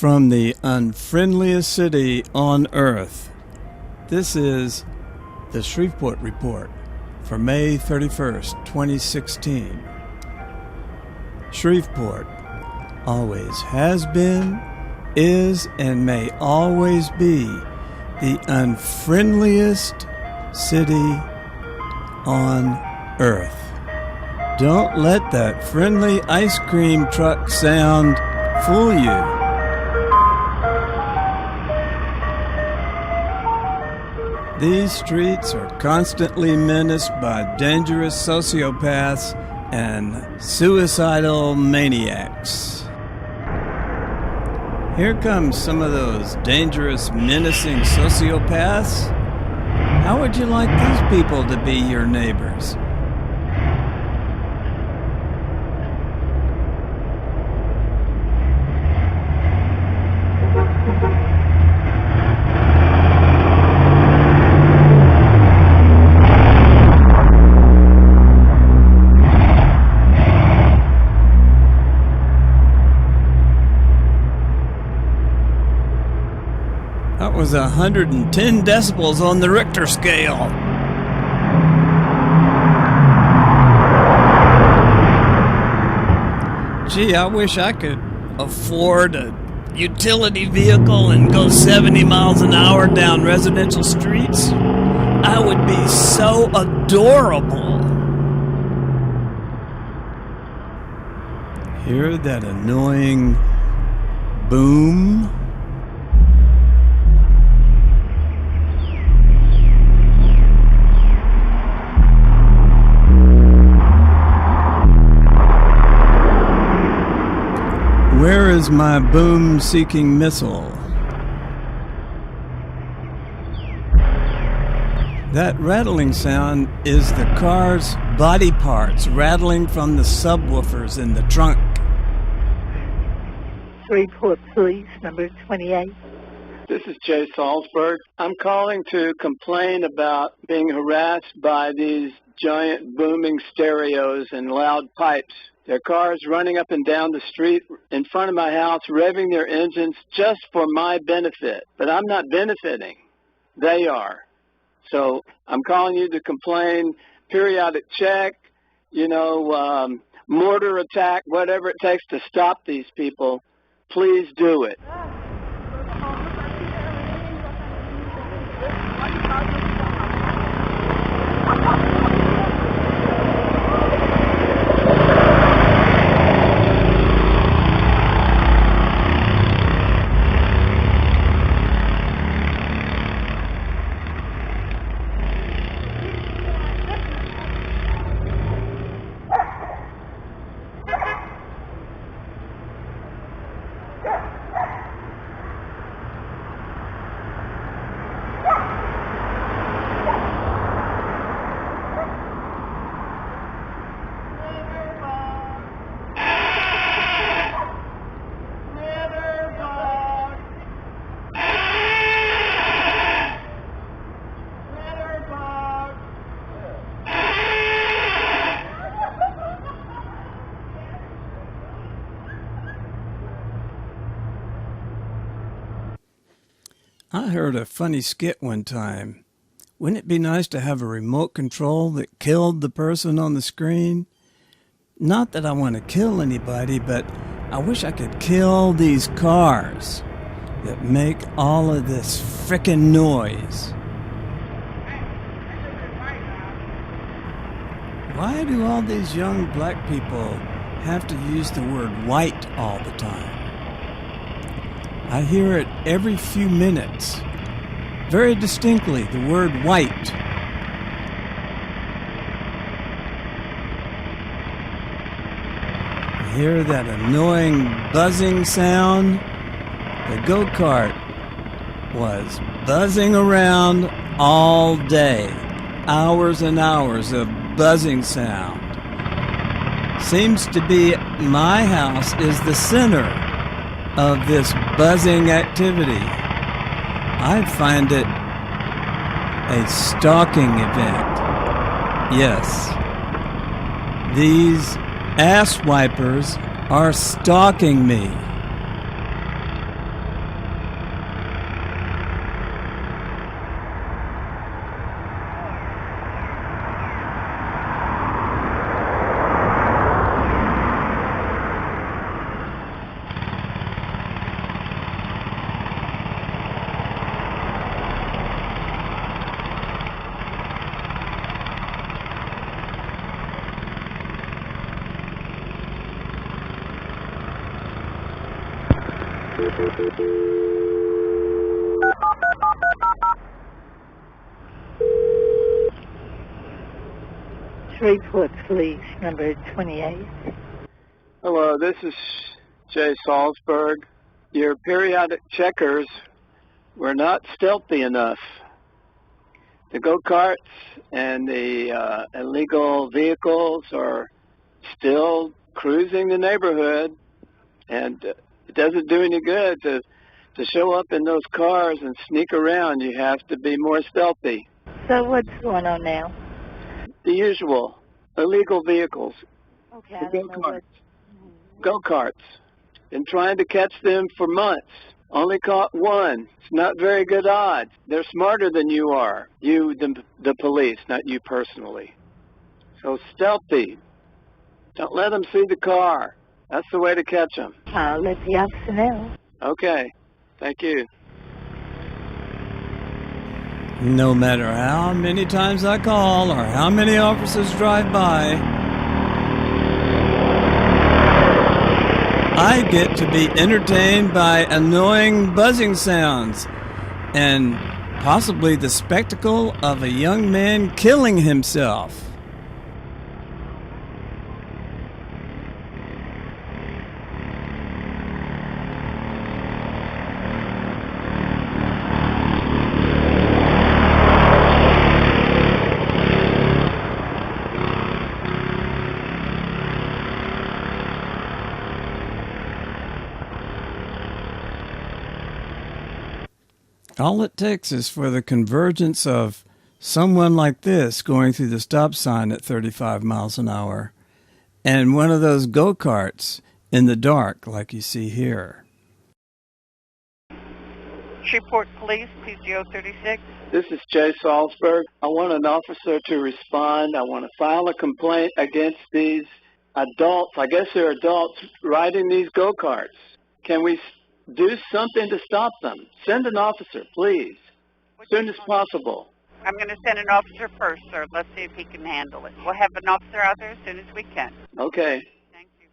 From the unfriendliest city on earth, this is the Shreveport Report for May 31st, 2016. Shreveport always has been, is, and may always be the unfriendliest city on earth. Don't let that friendly ice cream truck sound fool you. These streets are constantly menaced by dangerous sociopaths and suicidal maniacs. Here comes some of those dangerous, menacing sociopaths. How would you like these people to be your neighbors? That was 110 decibels on the Richter scale. Gee, I wish I could afford a utility vehicle and go 70 miles an hour down residential streets. I would be so adorable. Hear that annoying boom? Where is my boom-seeking missile? That rattling sound is the car's body parts rattling from the subwoofers in the trunk. Shreveport Police, number 28. This is Jay Salsburg. I'm calling to complain about being harassed by these giant booming stereos and loud pipes. There are cars running up and down the street in front of my house, revving their engines just for my benefit. But I'm not benefiting. They are. So I'm calling you to complain, periodic check, mortar attack, whatever it takes to stop these people. Please do it. I heard a funny skit one time. Wouldn't it be nice to have a remote control that killed the person on the screen? Not that I want to kill anybody, but I wish I could kill these cars that make all of this frickin' noise. Why do all these young black people have to use the word white all the time? I hear it every few minutes, very distinctly, the word white. I hear that annoying buzzing sound. The go-kart was buzzing around all day, hours and hours of buzzing sound. Seems to be my house is the center of this buzzing activity. I find it a stalking event. Yes, these ass wipers are stalking me. Shreveport Police, number 28. Hello, this is Jay Salsburg. Your periodic checkers were not stealthy enough. The go-karts and the illegal vehicles are still cruising the neighborhood, and it doesn't do any good to show up in those cars and sneak around. You have to be more stealthy. So what's going on now? The usual illegal vehicles, Okay, the I don't know what... go-karts. Been trying to catch them for months. Only caught one. It's not very good odds. They're smarter than you are. You, the police, not you personally. So stealthy. Don't let them see the car. That's the way to catch them. I'll let the officer know. Okay. Thank you. No matter how many times I call or how many officers drive by, I get to be entertained by annoying buzzing sounds and possibly the spectacle of a young man killing himself. All it takes is for the convergence of someone like this going through the stop sign at 35 miles an hour and one of those go-karts in the dark like you see here. Shreveport Police, PCO 36. This is Jay Salsburg. I want an officer to respond. I want to file a complaint against these adults. I guess they're adults riding these go-karts. Can we do something to stop them? Send an officer, please, as soon as possible. I'm going to send an officer first, sir. Let's see if he can handle it. We'll have an officer out there as soon as we can. Okay. Thank you.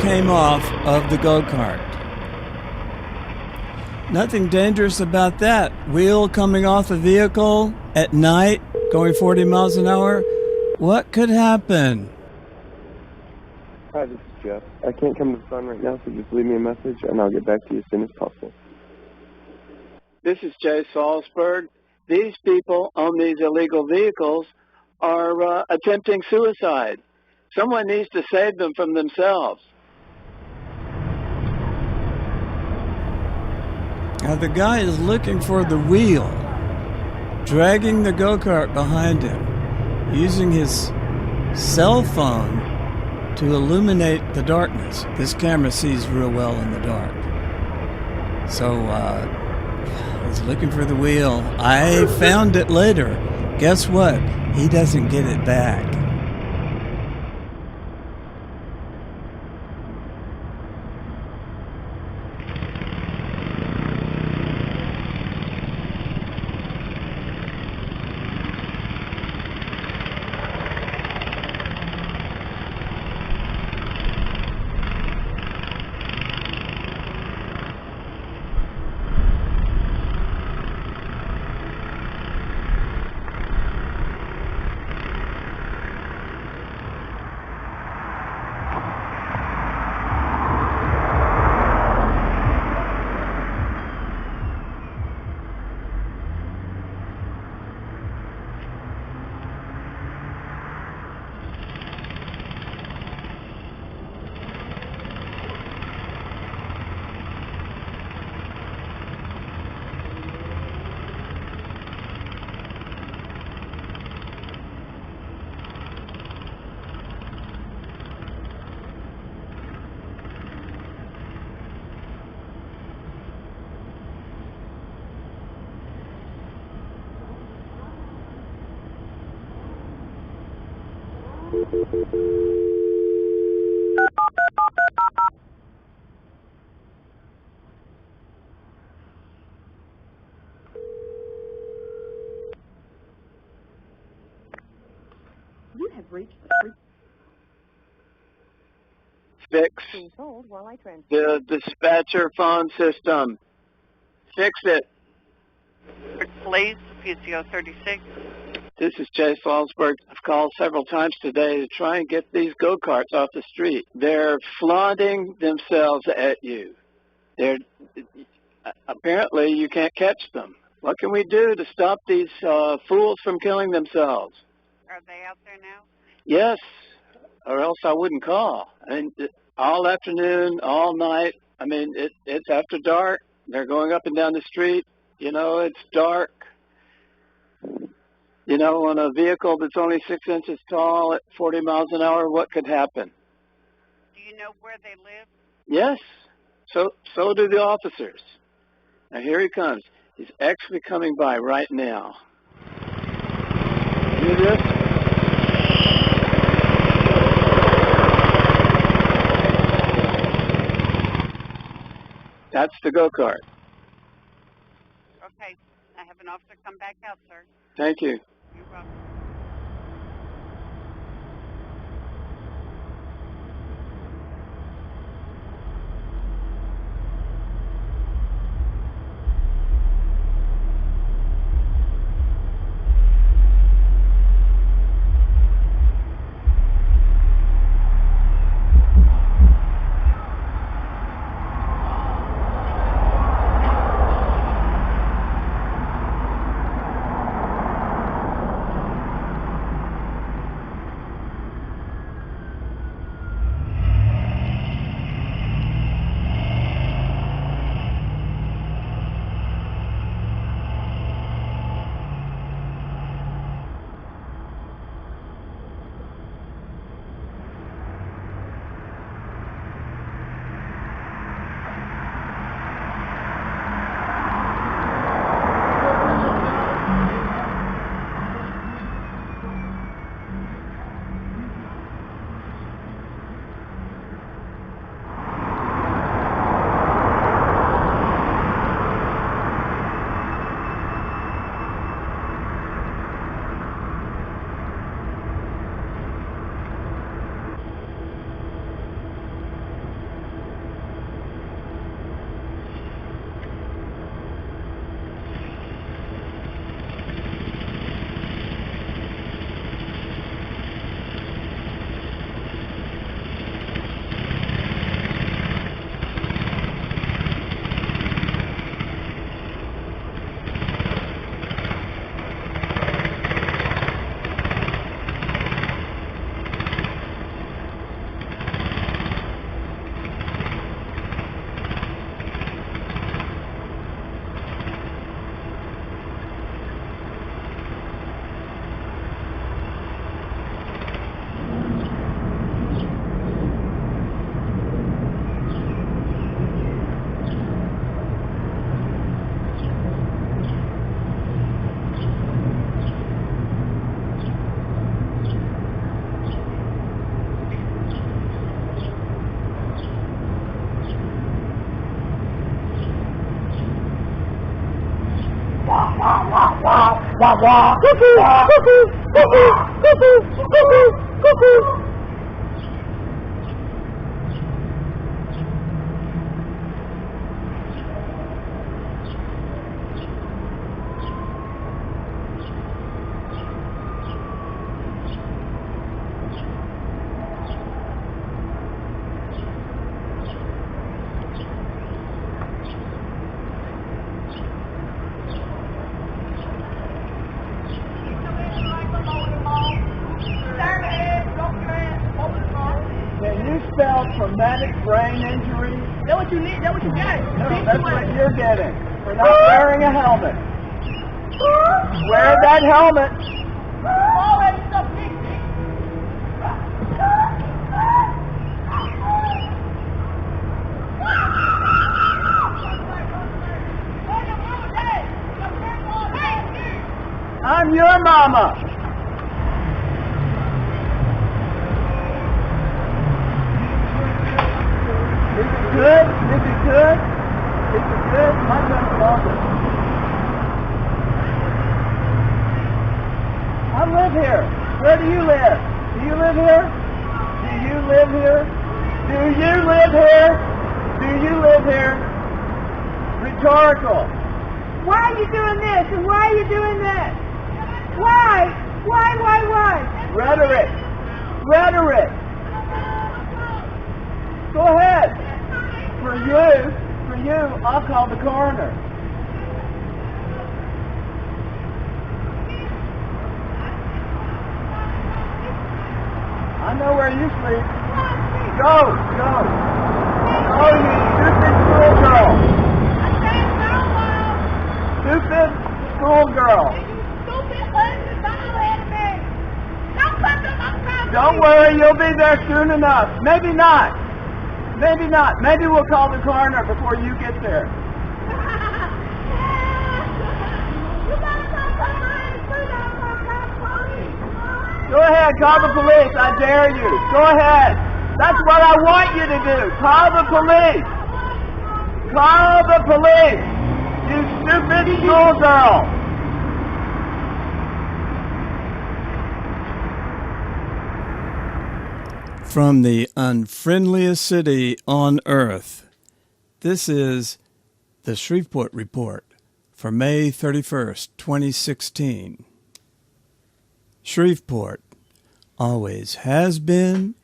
Came off of the go-kart. Nothing dangerous about that. Wheel coming off a vehicle at night, going 40 miles an hour. What could happen? Hi, this is Jeff. I can't come to the phone right now, so just leave me a message, and I'll get back to you as soon as possible. This is Jay Salsburg. These people on these illegal vehicles are attempting suicide. Someone needs to save them from themselves. Now the guy is looking for the wheel, dragging the go-kart behind him, using his cell phone to illuminate the darkness. This camera sees real well in the dark. So he's looking for the wheel. I found it later. Guess what? He doesn't get it back. You have reached Fix Please hold while I transfer. the dispatcher phone system. Fix it. Police, PCO 36. This is Jay Salsburg. I've called several times today to try and get these go-karts off the street. They're flaunting themselves at you. They're apparently you can't catch them. What can we do to stop these fools from killing themselves? Are they out there now? Yes, or else I wouldn't call. I mean, all afternoon, all night. I mean, it's after dark. They're going up and down the street. You know, it's dark. You know, on a vehicle that's only 6 inches tall at 40 miles an hour, what could happen? Do you know where they live? Yes, so do the officers. Now, here he comes. He's actually coming by right now. Hear this? That's the go-kart. Okay. I have an officer come back out, sir. Thank you. You're welcome. Traumatic brain injury? That's what you need. That's what you get. No, that's what you're getting for not wearing a helmet. Wear that helmet. Already stuff fixed. I'm your mama. good? Is it good? Is it good? My son's awesome. I live here. Where do you live? Do you live here? Do you live here? Do you live here? Do you live here? Rhetorical. Why are you doing this and why are you doing that? Why? Why? Rhetoric. Rhetoric. Go ahead. For you, I'll call the coroner. I know where you sleep. Go. Oh, you stupid schoolgirl. Stupid schoolgirl. Don't worry, you'll be there soon enough. Maybe not. Maybe we'll call the coroner before you get there. Go ahead, call the police. I dare you. Go ahead. That's what I want you to do. Call the police. Call the police. You stupid schoolgirl. From the unfriendliest city on earth, this is the Shreveport Report for May 31st, 2016. Shreveport always has been,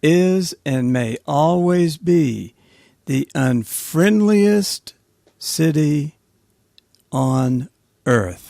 is, and may always be the unfriendliest city on earth.